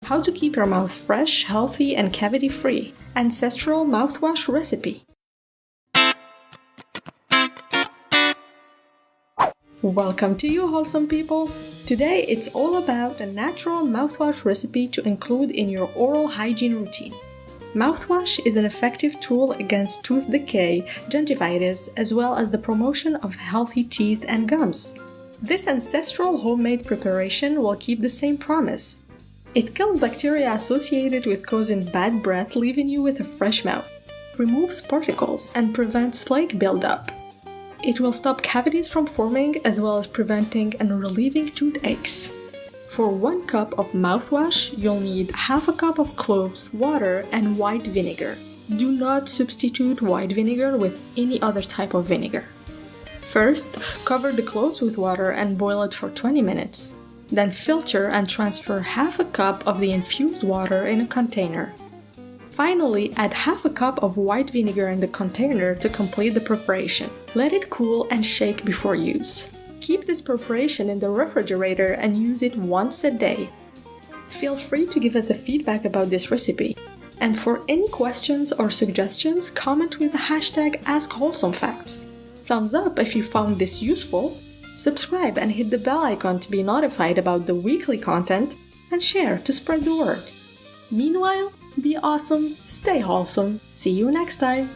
How to keep your mouth fresh, healthy, and cavity-free. Ancestral Mouthwash recipe. Welcome to you, wholesome people! Today it's all about a natural mouthwash recipe to include in your oral hygiene routine. Mouthwash is an effective tool against tooth decay, gingivitis, as well as the promotion of healthy teeth and gums. This ancestral homemade preparation will keep the same promise. It kills bacteria associated with causing bad breath, leaving you with a fresh mouth, removes particles, and prevents plaque buildup. It will stop cavities from forming as well as preventing and relieving toothaches. For 1 cup of mouthwash, you'll need half a cup of cloves, water, and white vinegar. Do not substitute white vinegar with any other type of vinegar. First, cover the cloves with water and boil it for 20 minutes. Then filter and transfer half a cup of the infused water in a container. Finally, add half a cup of white vinegar in the container to complete the preparation. Let it cool and shake before use. Keep this preparation in the refrigerator and use it once a day. Feel free to give us a feedback about this recipe. And for any questions or suggestions, comment with the hashtag AskWholesomeFacts. Thumbs up if you found this useful. Subscribe and hit the bell icon to be notified about the weekly content, and share to spread the word. Meanwhile, be awesome, stay wholesome. See you next time!